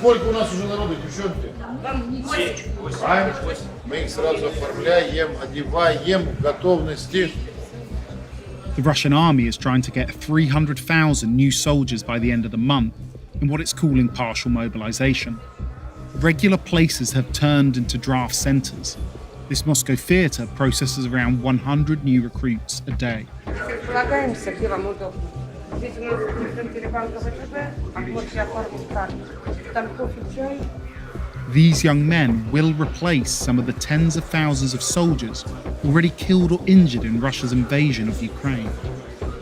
Сколько у нас уже народу, девчонки? 8. Мы их сразу оформляем, одеваем в готовности. The Russian army is trying to get 300,000 new soldiers by the end of the month in what it's calling partial mobilization. Regular places have turned into draft centers. This Moscow theatre processes around 100 new recruits a day. These young men will replace some of the tens of thousands of soldiers already killed or injured in Russia's invasion of Ukraine.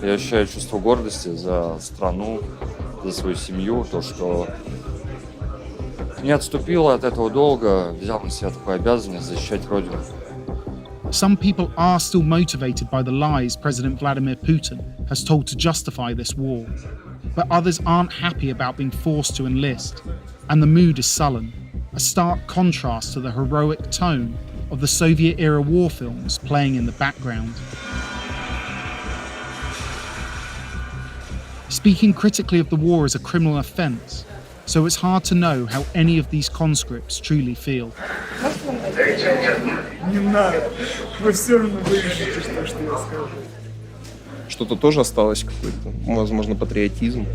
Я ощущаю чувство гордости за страну, за свою семью, то, что не отступила от этого долга, взял на себя такую обязанность защищать Родину. Some people are still motivated by the lies President Vladimir Putin has told to justify this war, but others aren't happy about being forced to enlist, and the mood is sullen, a stark contrast to the heroic tone of the Soviet-era war films playing in the background. Speaking critically of the war is a criminal offence, so it's hard to know how any of these conscripts truly feel. Не надо. Вы все равно вырежете, что я скажу. Что-то тоже осталось, какой-то, возможно, патриотизм.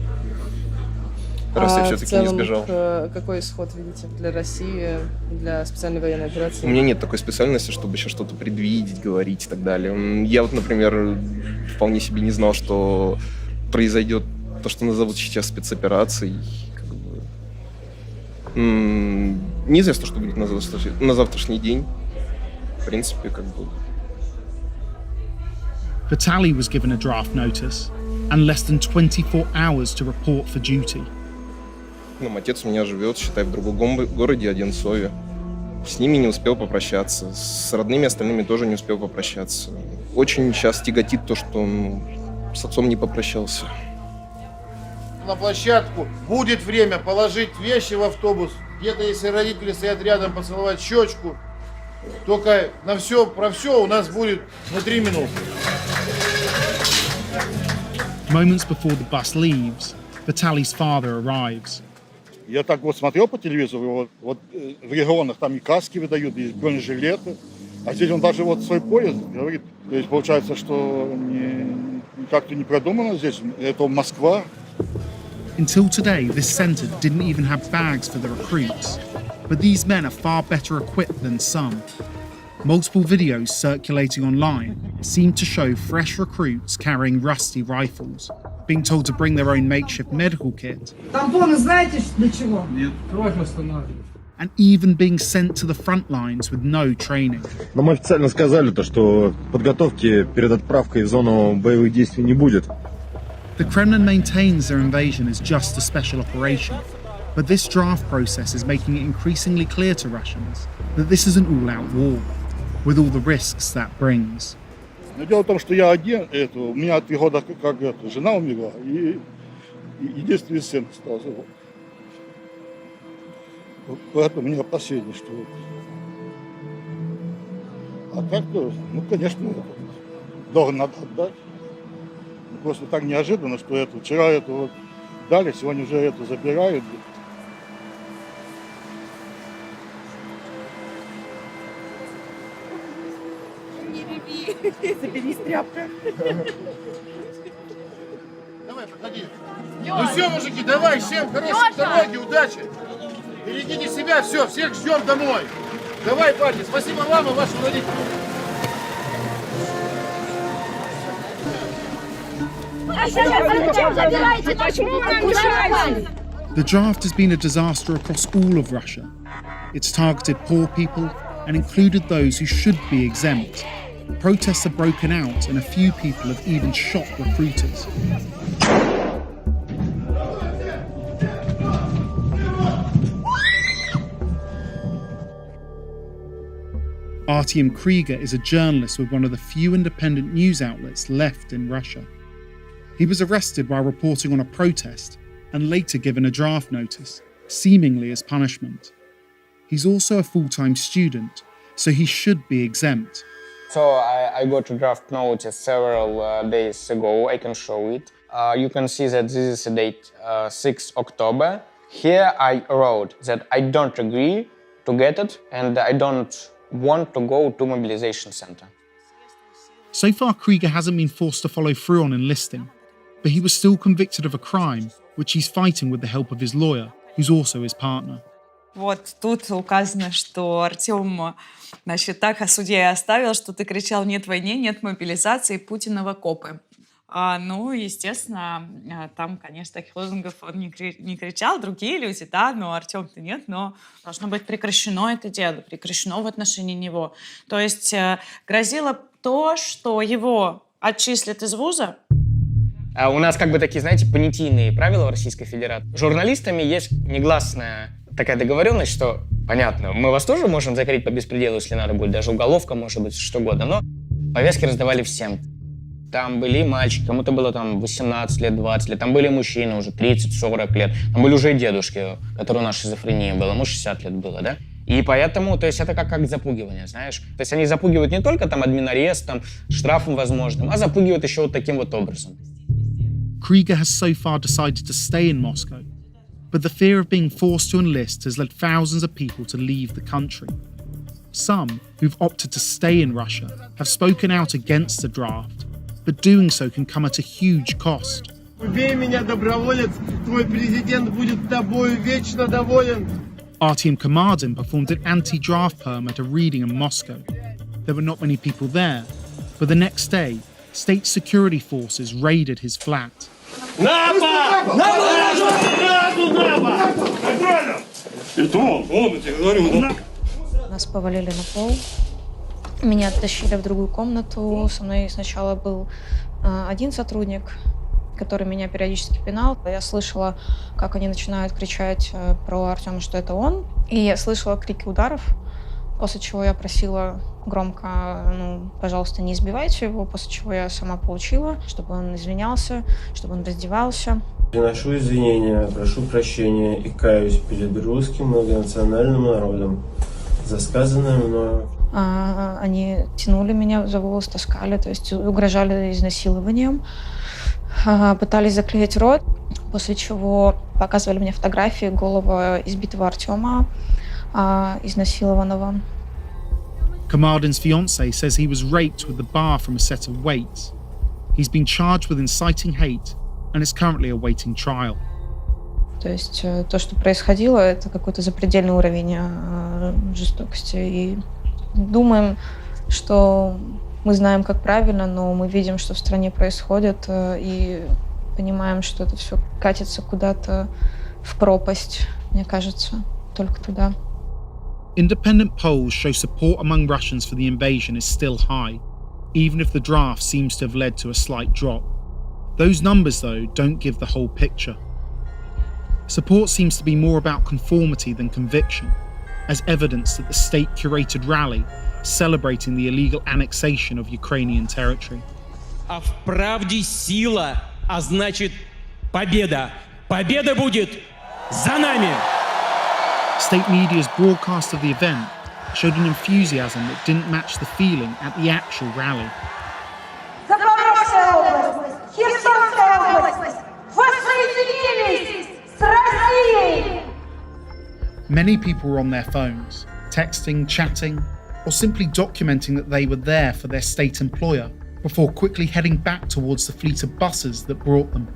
Раз я все-таки не сбежал. Какой исход видите для России, для специальной военной операции? У меня нет такой специальности, чтобы еще что-то предвидеть, говорить и так далее. Я вот, например, вполне себе не знал, что произойдет то, что назовут сейчас спецоперацией. Неизвестно, что будет на завтрашний день. В принципе, как бы. Vitaly was given a draft notice and less than 24 hours to report for duty. Ну, отец у меня живет, считай, в другом городе, Одинцове. С ними не успел попрощаться. С родными остальными тоже не успел попрощаться. Очень сейчас тяготит то, что с отцом не попрощался. На площадку будет время положить вещи в автобус. Где-то, если родители стоят рядом, поцеловать щечку. Только на все, про все у нас будет на 3 минуты. Moments before the bus leaves, Vitaly's father arrives. Я так вот смотрел по телевизору, вот в регионах там и каски выдают, и бронежилеты. А здесь он даже вот свой поезд говорит. То есть получается, что как-то не продумано здесь. Это Москва. Until today, this centre didn't even have bags for the recruits. But these men are far better equipped than some. Multiple videos circulating online seem to show fresh recruits carrying rusty rifles, being told to bring their own makeshift medical kit. Тампоны знаете для чего? Нет, кровь останавливает. And even being sent to the front lines with no training. Нам официально сказали, что подготовки перед отправкой в зону боевых действий не будет. The Kremlin maintains their invasion is just a special operation, but this draft process is making it increasingly clear to Russians that this is an all-out war, with all the risks that brings. Но дело в том, что я один, у меня 3 года как жена умерла, и единственный сын остался. Поэтому у меня опасения, что... А так-то, конечно, долго надо отдать. Просто так неожиданно, что вчера это дали, сегодня уже это забирают. Не реви, заберись тряпка. Давай, проходи. Ну все, мужики, давай, всем хорошей дороги, удачи. Берегите себя, все, всех ждем домой. Давай, парни, спасибо вам и вашим родителям. The draft has been a disaster across all of Russia. It's targeted poor people and included those who should be exempt. Protests have broken out and a few people have even shot recruiters. Artyom Krieger is a journalist with one of the few independent news outlets left in Russia. He was arrested while reporting on a protest and later given a draft notice, seemingly as punishment. He's also a full-time student, so he should be exempt. So I got a draft notice several days ago. I can show it. You can see that this is a date 6 October. Here I wrote that I don't agree to get it and I don't want to go to mobilization center. So far, Krieger hasn't been forced to follow through on enlisting, but he was still convicted of a crime, which he's fighting with the help of his lawyer, who's also his partner. Вот тут указано, что Артем, значит, так о суде оставил, что ты кричал «нет войне, нет мобилизации, Путина в окопы». Ну, естественно, там, конечно, таких лозунгов он не кричал, другие люди, да, но Артем-то нет, но должно быть прекращено это дело, прекращено в отношении него. То есть грозило то, что его отчислят из вуза. У нас как бы такие, знаете, понятийные правила в Российской Федерации. С журналистами есть негласная такая договоренность, что, понятно, мы вас тоже можем закрыть по беспределу, если надо будет, даже уголовка, может быть, что угодно, но повестки раздавали всем. Там были мальчики, кому-то было там 18 лет, 20 лет, там были мужчины уже 30-40 лет, там были уже дедушки, у которых у нас шизофрения была, ему 60 лет было, да? И поэтому, то есть это как запугивание, знаешь? То есть они запугивают не только там админарестом, штрафом возможным, а запугивают еще вот таким вот образом. Krieger has so far decided to stay in Moscow, but the fear of being forced to enlist has led thousands of people to leave the country. Some, who've opted to stay in Russia, have spoken out against the draft, but doing so can come at a huge cost. Убей меня, доброволец, твой президент будет тобою вечно доволен. Artyom Kamardin performed an anti-draft poem at a reading in Moscow. There were not many people there, but the next day, state security forces raided his flat. Нас повалили на пол. Меня оттащили в другую комнату. Со мной сначала был один сотрудник, который меня периодически пинал. Я слышала, как они начинают кричать про Артема, что это он. И я слышала крики ударов, после чего я просила громко, пожалуйста, не избивайте его, после чего я сама получила, чтобы он извинялся, чтобы он раздевался. Приношу извинения, прошу прощения и каюсь перед русским многонациональным народом за сказанное мною. Они тянули меня за волосы, таскали, то есть угрожали изнасилованием, пытались заклеить рот, после чего показывали мне фотографии голого избитого Артема, изнасилованного. Kamardin's fiancée says he was raped with the bar from a set of weights. He's been charged with inciting hate and is currently awaiting trial. То есть то, что происходило, это какой-то запредельный уровень жестокости. И думаем, что мы знаем, как правильно, но мы видим, что в стране происходит, и понимаем, что это все катится куда-то в пропасть, мне кажется, только туда. Independent polls show support among Russians for the invasion is still high, even if the draft seems to have led to a slight drop. Those numbers, though, don't give the whole picture. Support seems to be more about conformity than conviction, as evidenced at the state-curated rally celebrating the illegal annexation of Ukrainian territory. А в правде сила, а значит победа. Победа будет за нами! State media's broadcast of the event showed an enthusiasm that didn't match the feeling at the actual rally. Запорожская область, Херсонская область, воссоединились с Россией! Many people were on their phones, texting, chatting, or simply documenting that they were there for their state employer before quickly heading back towards the fleet of buses that brought them.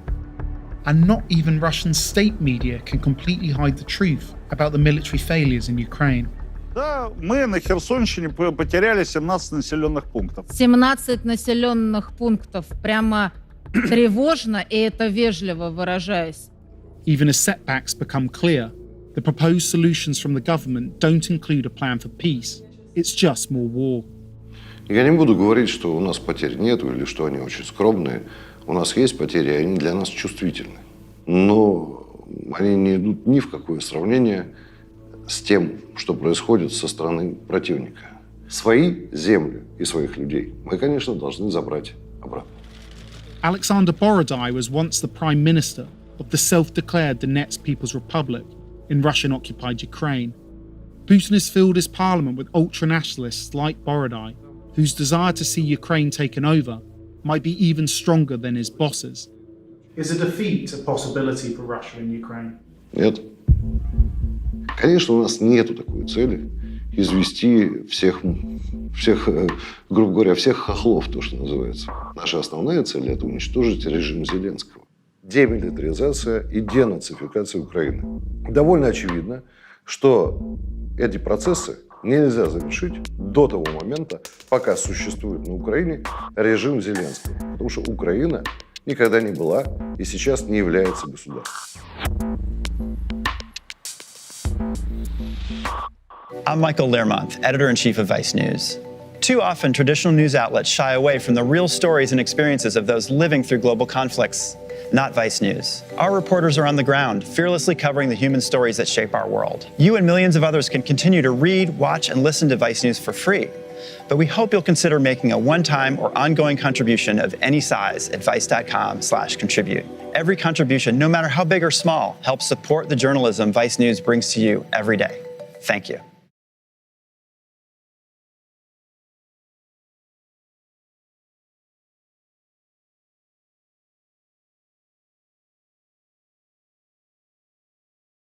And not even Russian state media can completely hide the truth about the military failures in Ukraine. Да, мы на Херсонщине потеряли 17 населенных пунктов. 17 населенных пунктов. Прямо тревожно, и это вежливо выражаясь. Even as setbacks become clear, the proposed solutions from the government don't include a plan for peace. It's just more war. Я не буду говорить, что у нас потерь нет или что они очень скромные. У нас есть потери, и они для нас чувствительны. Но они не идут ни в какое сравнение с тем, что происходит со стороны противника. Свои земли и своих людей мы, конечно, должны забрать обратно. Alexander Borodai was once the prime minister of the self-declared Donetsk People's Republic in Russian-occupied Ukraine. Putin has filled his parliament with ultra-nationalists like Borodai, whose desire to see Ukraine taken over might be even stronger than his bosses. Is a defeat a possibility for Russia in Ukraine? Нет. Конечно, у нас нету такой цели извести всех, грубо говоря, всех хохлов, то, что называется. Наша основная цель – это уничтожить режим Зеленского. Демилитаризация и денацификация Украины. Довольно очевидно, что эти процессы нельзя завершить до того момента, пока существует на Украине режим Зеленского. Потому что Украина никогда не была и сейчас не является государством. I'm Michael Learmonth, editor-in-chief of Vice News. Too often, traditional news outlets shy away from the real stories and experiences of those living through global conflicts. Not Vice News. Our reporters are on the ground, fearlessly covering the human stories that shape our world. You and millions of others can continue to read, watch, and listen to Vice News for free. But we hope you'll consider making a one-time or ongoing contribution of any size at vice.com/contribute. Every contribution, no matter how big or small, helps support the journalism Vice News brings to you every day. Thank you.